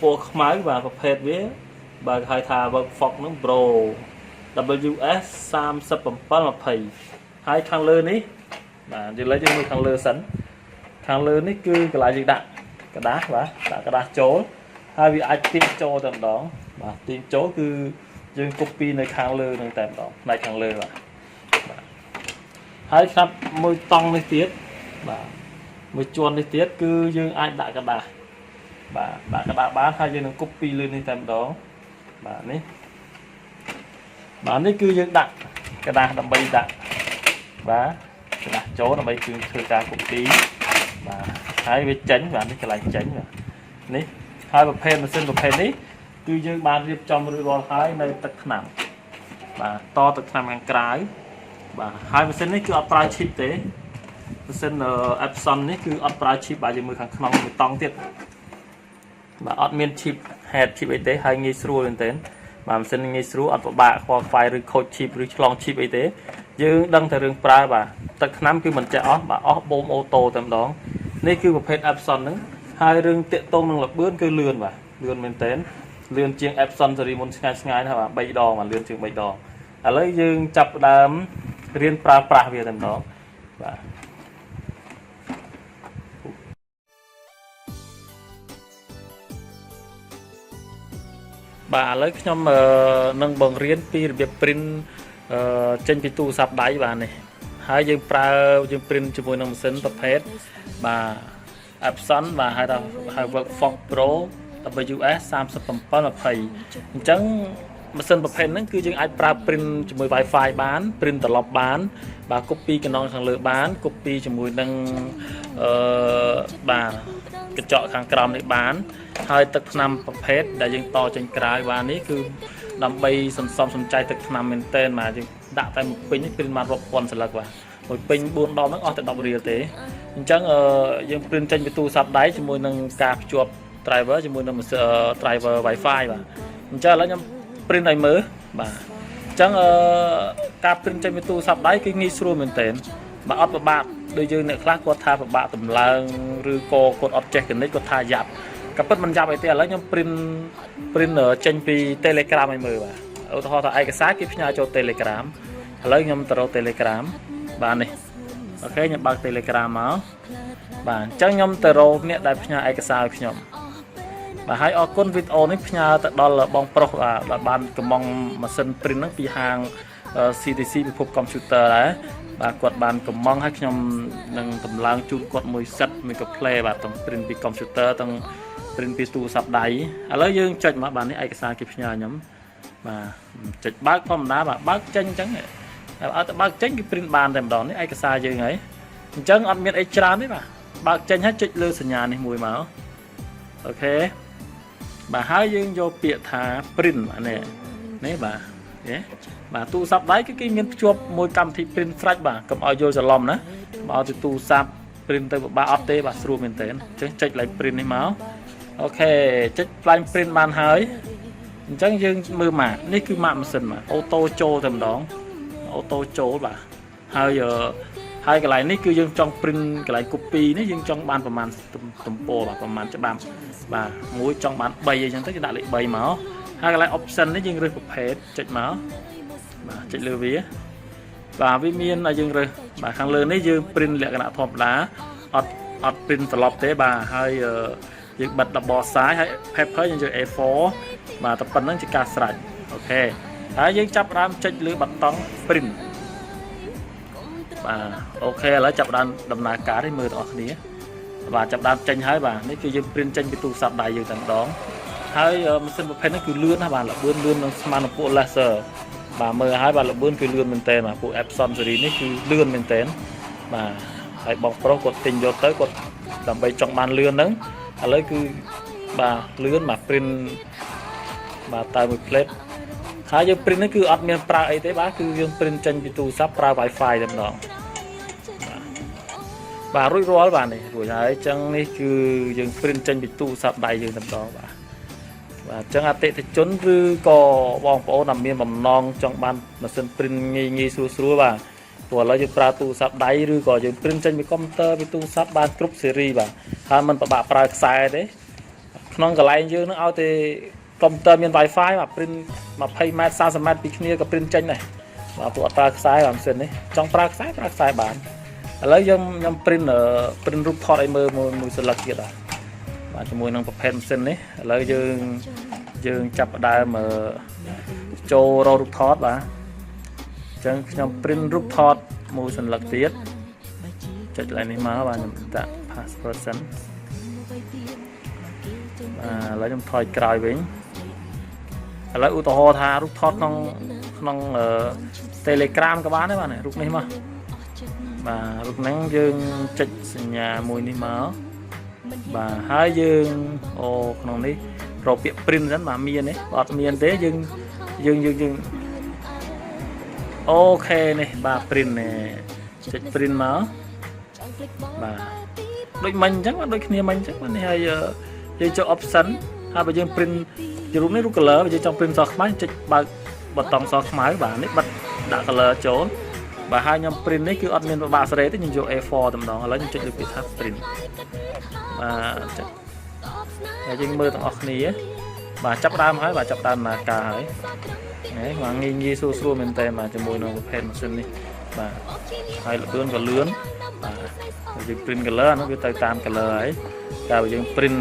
ពណ៌ខ្មៅបាទប្រភេទវាបាទហៅថា Workfox ហ្នឹង Pro WS 37 20ហើយខាងលើនេះបាទយើងលើកយើងមើលខាងលើសិនខាងលើនេះគឺកន្លែងយើងដាក់กระดาษបាទដាក់กระดาษចូលហើយវាអាចទាញចូលតែម្ដងបាទទាញចូលគឺយើង copy នៅខាងលើនឹងតែម្ដងផ្នែកខាងលើបាទហើយស្រាប់មួយតង់នេះទៀតបាទមួយជាន់នេះទៀតគឺយើងអាចដាក់กระดาษបាទដាក់กระดาษបានហើយយើងនឹង copy លើនេះតែម្ដងបាទនេះបាទនេះគឺយើងដាក់กระดาษដើម្បីដាក់បាទกระดาษចូលដើម្បីគឺធ្វើការ copy បាទហើយវាចេញបាទនេះកន្លែងចេញបាទនេះហើយប្រភេទម៉ាស៊ីនប្រភេទនេះគឺយើងបានរៀបចំរួចរាល់ហើយនៅទឹកថ្នាំបាទតទឹកថ្នាំខាងក្រៅបាទហើយម៉ាស៊ីននេះគឺអត់ប្រើ chip ទេម៉ាស៊ីន Epson នេះគឺអត់ប្រើ chip បាទយើងមើលខាងក្នុងមួយតង់ទៀតបាទអត់មាន chip head chip អីទេហើយងាយស្រួលមែនទែនបាទម៉ាស៊ីនងាយស្រួលអត់ពិបាកខ្វល់ខ្វាយឬខូច chip ឬឆ្លង chip អីទេយើងដឹងតែរឿងប្រើបាទទឹកថ្នាំគឺមិនចេះអស់បាទអស់បូមអូតូតែម្ដងនេះគឺប្រភេទ Epson ហ្នឹងហើយរឿងតាក់ទងនឹងល្បឿនគឺលឿនបាទលឿនមែនទែនលឿនជាង Epson ស៊េរីមុនឆ្ងាយណាស់បាទ3ដងបាទលឿនជាង3ដងឥឡូវយើងចាប់ផ្ដើមរៀនប្រើប្រាស់វាតែម្ដងបាទបាទឥឡូវខ្ញុំនឹងបង្រៀនពីរបៀប print ចេញពីទូរស័ព្ទដៃបាទនេះហើយយើង print ជាមួយនឹងម៉ាស៊ីនប្រភេទបាទ Epson បាទហៅថា Workfox Pro WS 37 20អញ្ចឹងម៉ាស៊ីនប្រភេទហ្នឹងគឺយើងអាចប្រើ print ជាមួយ Wi-Fi បាន print ត្រឡប់បានបាទ copy កណ្ដងខាងលើបាន copy ជាមួយនឹងបាទកញ្ចក់ខាងក្រោមនេះបានហើយទឹកថ្នាំប្រភេទដែលយើងតចេញក្រៅបាននេះគឺដើម្បីសន្សំសំចៃទឹកថ្នាំមែនទែនបាទយើងដាក់តែមួយពេញ print បានរាប់ពាន់សន្លឹកបាទមួយពេញ4ដងហ្នឹងអស់តែ10រៀលទេអញ្ចឹងយើង print ចេញពីទូរស័ព្ទដៃជាមួយនឹងការភ្ជាប់ driver ជាមួយនឹង driver Wi-Fi បាទអញ្ចឹងឥឡូវខ្ញុំ print ឲ្យមើលបាទអញ្ចឹងការ print ចេញពីទូរស័ព្ទដៃគឺងាយស្រួលមែនទែនបាទអត់ពិបាក đôi dương này khác có tha bạ tầm lang rư cô cột object cái này có tha dập các bất mình dập ấy thì lấy nhóm print ở trên pi telegram ấy mười bà ở họ thà ai cái xác cái nhà cho telegram lấy nhóm tờ telegram bạn này ok nhập bằng telegram máu bạn chắc nhóm tờ nè đại nhà ai cái sao nhóm bà hãy ở con video này nhà tại đó là bong pro là ban cầm mong mà sân print nó bị hàng CTC bị phục computer đấy bà quạt bàn cầm mong hay nhóm nâng tầm lang chun quạt mùi sắt mình có play và tầm print bị computer tầm print bị tu sắp đáy lấy dương chọn mà bạn ấy ai cái sao kịp nhà nhóm mà chọn bác phong đá bà bác tranh trắng ở bác tranh cái print bàn tầm đó đấy ai cái sao dương ấy chẳng ăn miếng extra đấy mà bác tranh hết chích lư sân nhà này mùi máu ok bà hai dương vô bịa thả print mà nè đấy bà tu sắp đấy cái miếng chuột môi cầm thì print fresh bà cầm ao vô lom nữa bao thì tu sắp print tới ba update bà sưu mình tên chứ check lại print này máu ok check lại print bàn hơi chẳng dương mưa màនេះគឺម៉ាកម៉ាស៊ីនmà ô tôចូលតែម្ដងអូតូចូលបាទហើយហើយកន្លែងនេះគឺយើងចង់ print កន្លែង copy នេះយើងចង់បានប្រហែលទំព័របាទប្រហែលច្បាប់បាទមួយចង់បាន3អញ្ចឹងទៅគេដាក់លេខ3មកហើយកន្លែង option នេះយើងរើសប្រភេទចុចមកបាទចុចលើវាបាទវាមានឲ្យយើងរើសបាទខាងលើនេះយើង print លក្ខណៈធម្មតាអត់ print ត្រឡប់ទេបាទហើយយើងបិទដបសាយហើយ paper យើងយក A4 បាទតែប៉ុណ្្នឹងជាការស្រេចអូខេហើយយើងចាប់ដើមចុចលើប៊ូតុង print បាទអូខេឥឡូវចាប់ដើមដំណើរការនេះមើលទាំងអស់គ្នាបាទចាប់ដើមចេញហើយបាទនេះគឺយើង print ចេញពីទូរស័ព្ទដៃយើងតែម្ដងហើយម៉ាស៊ីនប្រភេទនេះគឺលឿនណាស់បាទល្បឿនលឿននឹងស្មើនឹងពួក laser បាទមើលហើយបាទល្បឿនគឺលឿនមែនតើបាទពួក Epson series នេះគឺលឿនមែនតើបាទហើយបងប្រុសគាត់ទិញយកទៅគាត់ដើម្បីចង់បានលឿនហ្នឹងឥឡូវគឺបាទលឿនបាទ print បាទតើមួយ plate ហើយយើង print នេះគឺអត់មានប្រើអីទេបាទគឺយើង print ចេញពីទូរស័ព្ទប្រើ Wi-Fi តែម្ដងបាទរួចរាល់បាទនេះរួចហើយអញ្ចឹងនេះគឺយើង print ចេញពីទូរស័ព្ទដៃយើងតែម្ដងបាទអញ្ចឹងអតិថិជនឬក៏បងប្អូនដែលមានបំណងចង់បានម៉ាស៊ីន print ងាយស្រួលបាទព្រោះឥឡូវយើងប្រើទូរស័ព្ទដៃឬក៏យើង print ចេញពីកុំព្យូទ័រពីទូរស័ព្ទបានគ្រប់ series បាទហើយมันពិបាកប្រើខ្សែទេក្នុងកន្លែងយើងនឹងឲ្យតែកុំព្យូទ័រមាន Wi-Fi បាទ print 20 ម៉ែត្រ 30 ម៉ែត្រពីគ្នាក៏ print ចេញដែរបាទពួកអត់ប្រើខ្សែបាទម៉ាស៊ីននេះចង់ប្រើខ្សែបានឥឡូវខ្ញុំ print រូបថតឲ្យមើលមួយសន្លឹកទៀតបាទជាមួយនឹងប្រភេទម៉ាស៊ីននេះឥឡូវយើងចាប់ផ្ដើមចូលរករូបថតបាទអញ្ចឹងខ្ញុំ print រូបថតមួយសន្លឹកទៀតចុចកន្លែងនេះមកបាទខ្ញុំដាក់ password សិនឥឡូវខ្ញុំថយក្រោយវិញឥឡូវឧទាហរណ៍ថារូបថតក្នុង Telegram ក៏បានដែរបាទរូបនេះមកបាទរូបហ្នឹងយើងចុចសញ្ញាមួយនេះមកបាទហើយយើងក្នុងនេះរកពាក្យ print ហ្នឹងបាទមានទេអត់មានទេយើងអូខេនេះបាទ print នេះចុច print មកបាទដូចមិញអញ្ចឹងបាទដូចគ្នាមិញអញ្ចឹងបាទនេះហើយយើងចុច option ហើយបើយើង print ជារូបនេះរូប color បើយើងចង់ print សខ្មៅចុចបើកប៊ូតុងសខ្មៅបាទនេះបិទដាក់ color ចូលបាទហើយខ្ញុំ print នេះគឺអត់មានពិបាកសេរីទេខ្ញុំយក A4 តែម្ដងឥឡូវខ្ញុំចុចលើពាក្យថា print បាទចុចហើយយើងមើលទាំងអស់គ្នាបាទចាប់ដើមហើយបាទចាប់ដើមដំណើរការហើយហ្នឹងបាទងាយស្រួលមែនតើបាទជាមួយនឹងប្រភេទម៉ាស៊ីននេះបាទហើយល្បឿនក៏លឿនបាទយើង print color ហ្នឹងវាទៅតាម color ហើយតែបើយើង print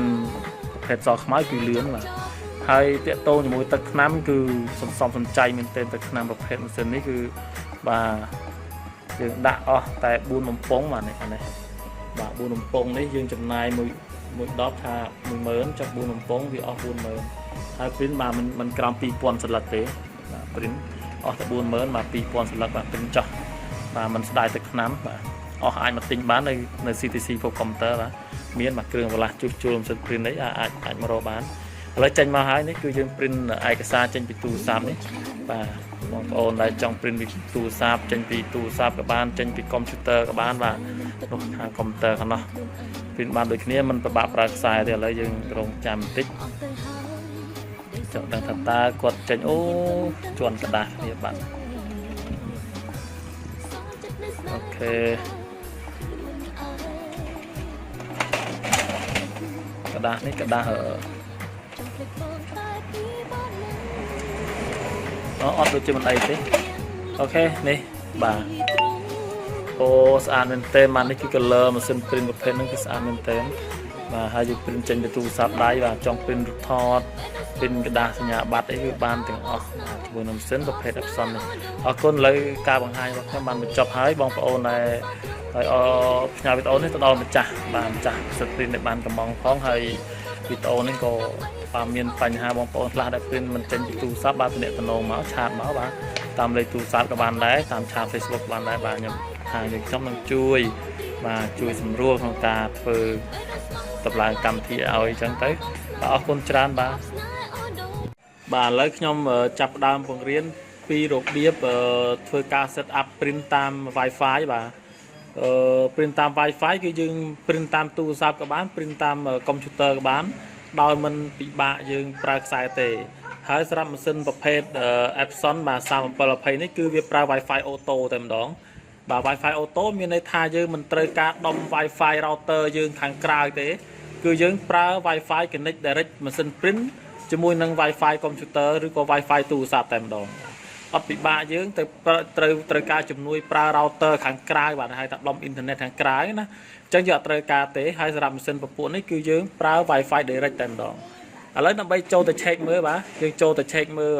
ប្រភេទសខ្មៅគឺលឿនបាទហើយតាក់ទងជាមួយទឹកថ្នាំគឺសំចៃមែនតើទឹកថ្នាំប្រភេទម៉ាស៊ីននេះគឺបាទយើងដាក់អស់តែ4បំពង់បាទនេះបាទ4បំពង់នេះយើងចំណាយមួយដបថា10000ចុះ4បំពង់វាអស់40000ហើយ print បាទមិនក្រោម2000សន្លឹកទេបាទ print អស់តែ40000បាទ2000សន្លឹកបាទ print ចុះបាទមិនស្ដាយទឹកថ្នាំបាទអស់អាចមកទិញបាននៅ CTC ពួកកុំព្យូទ័របាទមានបាទគ្រឿងបន្លាស់ជួសជុលម៉ាស៊ីន print នេះអាចមករកបានឥឡូវចេញមកហើយនេះគឺយើង print ឯកសារចេញពីទូរស័ព្ទនេះបាទបងប្អូនដែលចង់ print ពីទូរស័ព្ទចេញពីទូរស័ព្ទក៏បានចេញពីកុំព្យូទ័រក៏បានបាទនោះខាងកុំព្យូទ័រខាងនោះ print បានដូចគ្នាមិនពិបាកប្រើខ្សែទេឥឡូវយើងរងចាំបន្តិចចង់ដឹងថាតើគាត់ចេញអូជន់กระดาษគ្នាបាទអូខេ ดาษนี่กระดาษอดดูจิมันไอติโอเคนี่บ่าโอ้สะอาดเป็นเต็มมันนี่คือกระเลอมาซึมปริ้นกับเพนนั่นคือสะอาดเป็นเต็มมาให้อยู่ปริ้นเจนไปตูซับได้บ่าจองปริ้นรูปทอดปริ้นกระดาษสัญญาบัตรไอ้คือบานถึงออกบนน้ำเส้นกับเพนอับซอนนี่เอาคนเลยกาบางไฮว่าแค่มันจับหายบองปะโอในnhàวิดีโอนี่ตอนมันจับานจัสตรีในบานกับมองพ้องให้วิดีโอนี่ก็ความมีปัญหาบางปอนลาได้เป็นมันเป็นตูซับบานเป็นตโนมาชาร์จมาบ้าตามเลยตูซับกับบานได้ตามชาร์จเฟซบุ๊กบานได้บานยังทางยังช่องมันช่วยมาช่วยสำรวจของการเปิดตำรางกรรมที่เอาจังเต้เอาคนจานบานแล้วขยมจับดามผงเรียนปีโรคเบียบเพื่อการเซตอัพปริ้นตาม Wi-Fi บ่าปริ้นตาม Wi-Fi คือยังปริ้นตามตู้ซับกับบ้านปริ้นตามคอมพิวเตอร์กับบ้านโดยมันปีบะยังปลายสายเตะหายสำหรับมันซึ่งประเภทแอปซ้อนมาสามประเภทนี้คือเว็บปลาย Wi-Fi ออโต้เต็มดองบ่า Wi-Fi ออโต้มีในท่ายังมันเตยการดม Wi-Fi เราเตอร์ยังทางกลางเตะคือยังปลาย Wi-Fi กันใน direct มันซึ่งปริ้นจะมวยนั่ง Wi-Fi คอมพิวเตอร์หรือก็ Wi-Fi ตู้ซับเต็มดองอปิบะเยอะแต่ตรการจุ่มนุยปลาเราเตอร์ขังกลายแบบให้ตัดลมอินเทอร์เน็ตขังกลายนะจังหวะตรการเตะให้สลับเส้นประปุ่นนี่คือเยอะปลา Wi-Fi เดรัจเต็มดองอะไรนั่นไปโจแต่เช็คมือบ่ะยังโจแต่เช็คมือ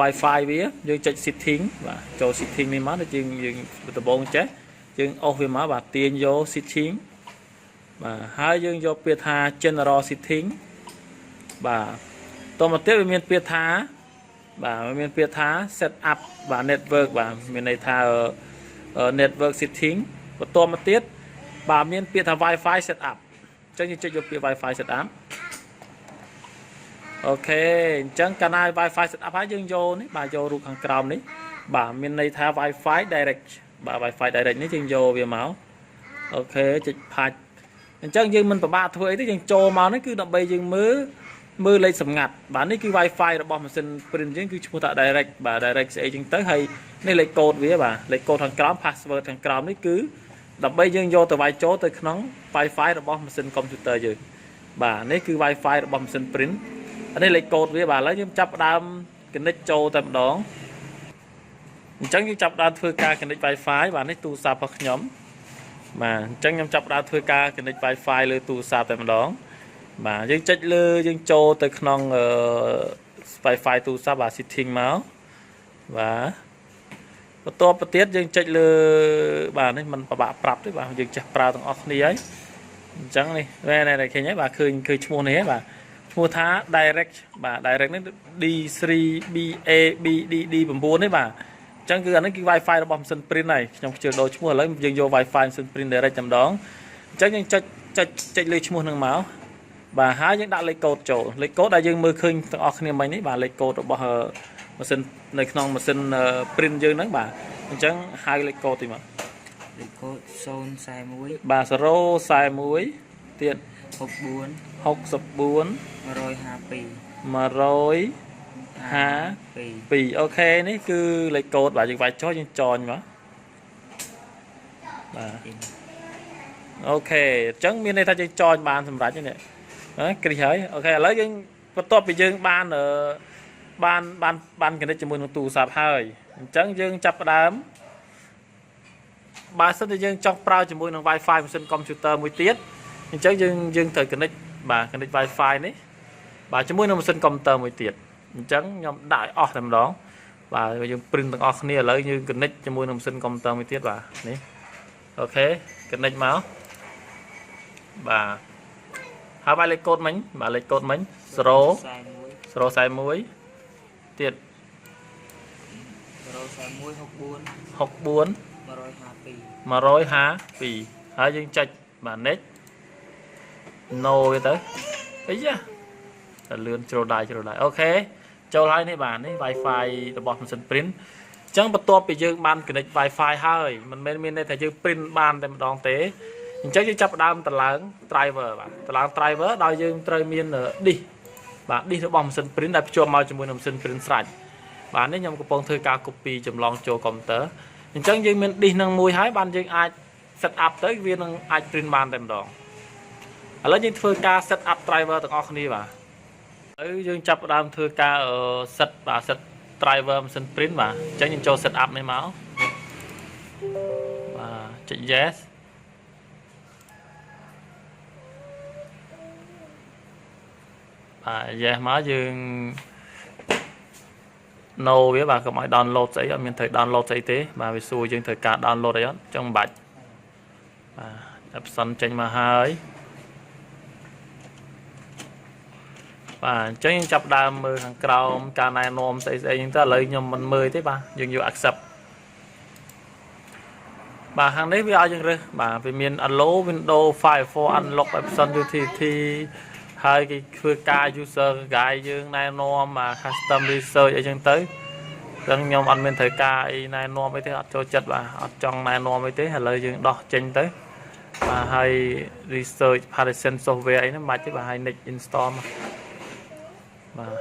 Wi-Fi วิ่งยังจะสิทธิงบ่ะโจสิทธิงนี่มั้งยังตะบงเจ๊ยังเอาไปมาบ่ะเตียนโยสิทธิงบ่ะให้ยังโยเปียธา general สิทธิงบ่ะตัวมาเตะเป็นเมียนเปียธาบ่ามันเปียท้า set up บ่า network บ่ามีในท่าnetwork setting ตัวมาติดบ่ามีเปียท้า Wi-Fi set up จังจะเปีย Wi-Fi set up โอเคจังการนาย Wi-Fi set up ให้ยังโยนี่บ่าโยรูปข้างกลางนี่บ่ามีในท่า Wi-Fi direct บ่า Wi-Fi direct นี่จังโยเวียเมาส์โอเคจะพาจังยังมันประบาดถ้วยที่ยังโจมานี่คือดับเบิลยังมือเลยสำงัดบ้านนี้คือ Wi-Fi ระบบมันเป็นปริ้นยังคือชั่วโมง direct บ่า direct เองtới hay นี่เลยโค้ดวิ่งบ่าเลยโค้ดทางกลาง password ทางกลางนี่คือดับเบิลยังโยแต่ไวโจแต่ขนม Wi-Fi ระบบมันเป็นคอมพิวเตอร์อยู่บ่านี่คือ Wi-Fi ระบบมันเป็นปริ้นอันนี้เลยโค้ดวิ่งบ่าแล้วยังจับดามกันได้โจแต่ดองจังยังจับดามเพื่อการกันได้ Wi-Fi บ่านี่ตู้ซับพักย้อมมาจังยังจับดามเพื่อการกันได้ Wi-Fi เลยตู้ซับแต่ดองmàยังจัดเลยยังโจแต่ขนมWi-Fi ตู้ซับบ่า setting มาว่าตัวประเทศยังจัดเลยบ่านี่มันประบะปรับด้วยบ่ายังจะปราต้องออกนี่ไอ้จังนี่แม่ในแค่นี้บ่าเคยชั่วโมงนี้บ่าชั่วโมงท้า direct บ่า direct นี่ D3 BA BD ผมพูดนี่บ่าจังคืออันนั้นคือ Wi-Fi ระบบสัญปริ้นnày trong trường đồชั่วโมงแล้วยังโย Wi-Fi สัญปริ้น direct จำดองจังยังจัดเลยชั่วโมงหนึ่งเมาส์bà há những đã lấy code chỗ lấy code đã dương mưa khinh thằng ở kia mấy ní bà lấy code bỏ mà xin này non mà xin print dương nắng bà chẳng hai lấy code thì mà lấy code son sai muối bà sro sai muối tiền học sập buồn mà rồi há pì ok ní cứ lấy code bà chỉ phải cho những tròn mà bà ok chẳng miền này ta chỉ tròn bàn thầm rãi như này cái gì hết ok lấy cái top bị dương ban ở ban cái này chỉ muốn tụ sạp hơi chẳng dương chập đám ba sân dương trong prao chỉ muốn wifi một sân computerមួយទៀតchẳng dương thời cái này bà cái này wifi đấy bà chỉ muốn một sân computerមួយទៀតchẳng nhom đại off làm đó bà dương print bằng off này lấy như cái này chỉ muốn một sân computerមួយទៀតbà này ok cái này máu bà hai bài lấy code mình bà lấy code mình sro sai muối tiền học buồn mà rồi há vì hai dân chạch bà nét no cái tới ấy chứ là lươn trâu đài ok châu hai này bà này wifi là bọn mình print chẳng bắt top bị dương ban cái wifi hơi mình bên đây thấy dương print ban để đòn tế chắc chắn chấp đam tờ láng driver bạn tờ láng driver đào dương trai miên đi bạn đi theo bom sân print đã cho mau cho môi nằm sân print sạch bạn ấy nhầm có phong thư ca copy chùm long cho computer chắc dương miên đi nâng mùi hái ban dương ai set up tới viên nâng ai print ban tem đòn ឥឡូវយើងធ្វើការ set up driver ទាំងអស់គ្នាបាទឥឡូវយើងចាប់ផ្ដើមធ្វើការ set បាទ set driver ម៉ាស៊ីន print បាទអញ្ចឹងយើងចូល set up នេះមកបាទចុច yes បាទ yes មកយើង no វាបាទកុំឲ្យ download ស្អីអត់មានត្រូវ download ស្អីទេបាទវាសួរយើងត្រូវការ download អីអត់អញ្ចឹងមិនបាច់បាទ option ចេញមកហើយបាទអញ្ចឹងយើងចាប់ដើមមើលខាងក្រោមការណែនាំស្អីហ្នឹងទៅឥឡូវខ្ញុំមិនមើលទេបាទយើងយក accept បាទខាងនេះវាឲ្យយើងរើសបាទវាមាន allow window file for unlock option utility ហើយគេធ្វើការ user guide យើងណែនាំបាទ custom research អីចឹងទៅចឹងខ្ញុំអត់មានត្រូវការអីណែនាំអីទេអត់ចូលចិត្តបាទអត់ចង់ណែនាំអីទេឥឡូវយើងដោះចេញទៅបាទហើយ research partition software អីហ្នឹងមិនបាច់ទេបាទហើយ next install មកបាទ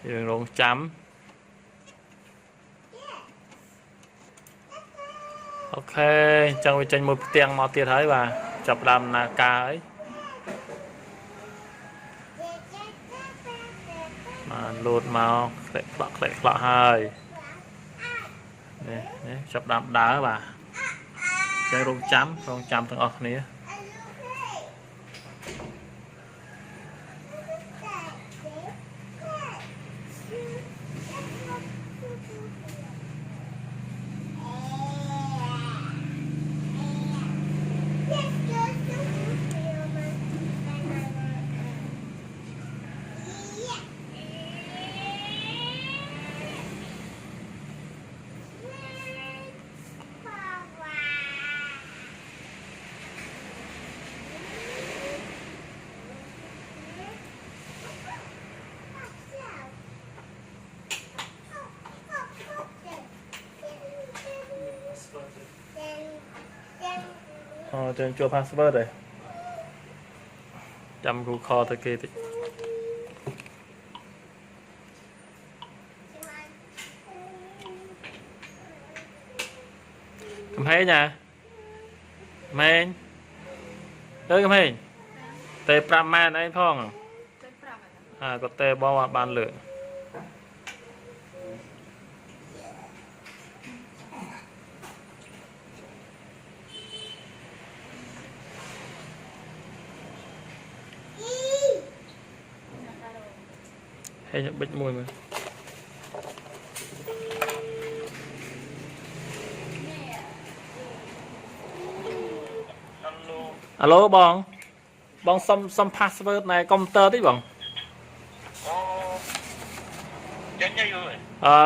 យើងរងចាំអូខេអញ្ចឹងវាចេញមួយផ្ទាំងមកទៀតហើយបាទចាប់ដើមដំណើរការហើយបាទលោតមកក្លែកខ្លក់ហើយនេះចាប់ដើមដើរបាទអញ្ចឹងរងចាំទាំងអស់គ្នាចឹងចូល password ហើយចាំ Google ទៅគេតិចកំហែងណាកំហែងទៅកំហែងតែ5ម៉ែនអីផងគាត់តែបងបានលើកហើយបិចមួយមើលអាឡូបងសុំ password នៃកុំព្យូទ័រតិចបងចេញទៅយូរឥ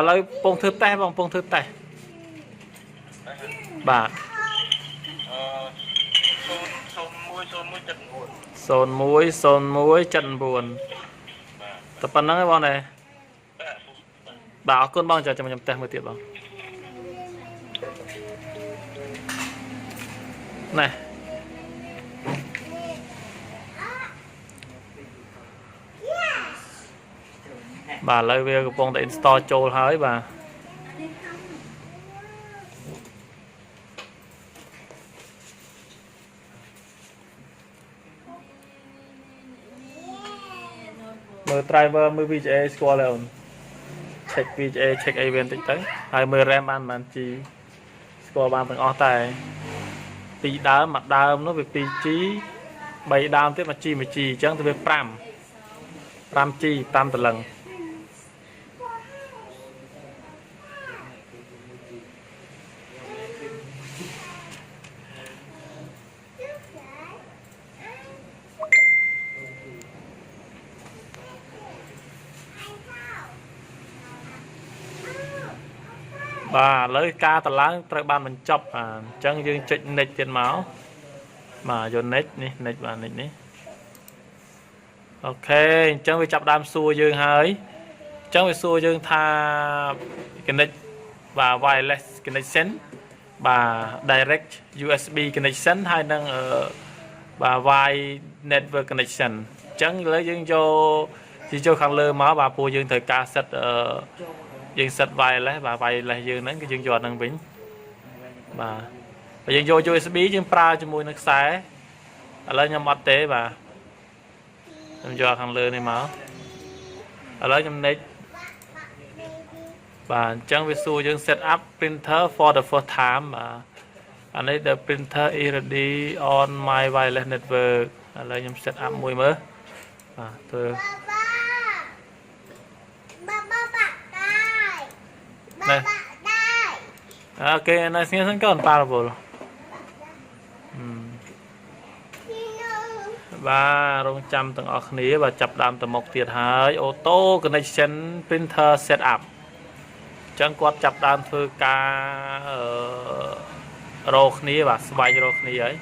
ឡូវពងធ្វើតេស្តបងពងធ្វើតេស្តបាទ010179តែប៉ុណ្្នឹងឯងបងដែរបាទអរគុណបងចាំខ្ញុំតេស្តមួយទៀតបងណែបាទឥឡូវវាកំពុងតែ install ចូលហើយបាទមើល driver មើល VGA ស្គាល់ហើយអូន check VGA check អីវិញតិចទៅហើយមើល RAM បានប៉ុន្មាន G ស្គាល់បានទាំងអស់តែ2ដើមមួយដើមនោះវា 2G 3ដើមទៀត 1G អញ្ចឹងទៅវា 5G 5តលឹងបាទឥឡូវការតឡើងត្រូវបានបញ្ចប់អញ្ចឹងយើងចុច next ទៀតមកបាទយក next នេះ next បាទ next នេះអូខេអញ្ចឹងវាចាប់ដើមសួរយើងហើយអញ្ចឹងវាសួរយើងថា connect បាទ wireless connection បាទ direct USB connection ហើយនឹងបាទ wide network connection អញ្ចឹងឥឡូវយើងយក chỉ cho khăn lơ máu bà pua dương thời ca set dương set vài lấy bà vài là dương nắng cái dương giọt năng bính bà dương vô cho USB dương pra cho mùi nước xé lấy nhầm ọt tế bà nhầm cho khăn lơ này máu lấy nhầm nít bà chẳng vi xu dương set up printer for the first time bà anh ấy the printer is ready on my wireless network lấy nhầm set up mùi mớ tôi này ok này xin sẵn còn parable và rong trăm tầng ở khní và chập đam tầng một tiệt hai ô tô connection printer setup chẳng quạt chập đam thư ca rô khní và spy rô khní ấy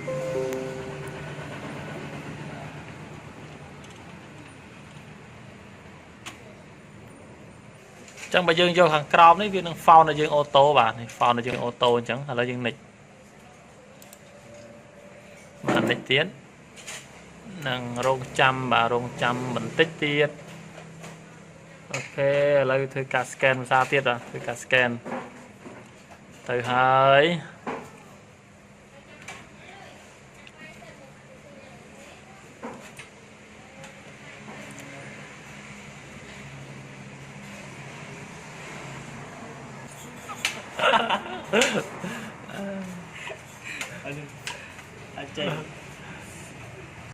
chẳng bà dương vô hàng crom đấy viên năng phao là dương ô tô bà này phao là dương ô tô chẳng là dương nịch mà nịch tiến năng rong trăm bà rong trăm mình tích tiết ok lấy thư cả scan ra tiết rồi thư cả scan từ hai anh chơi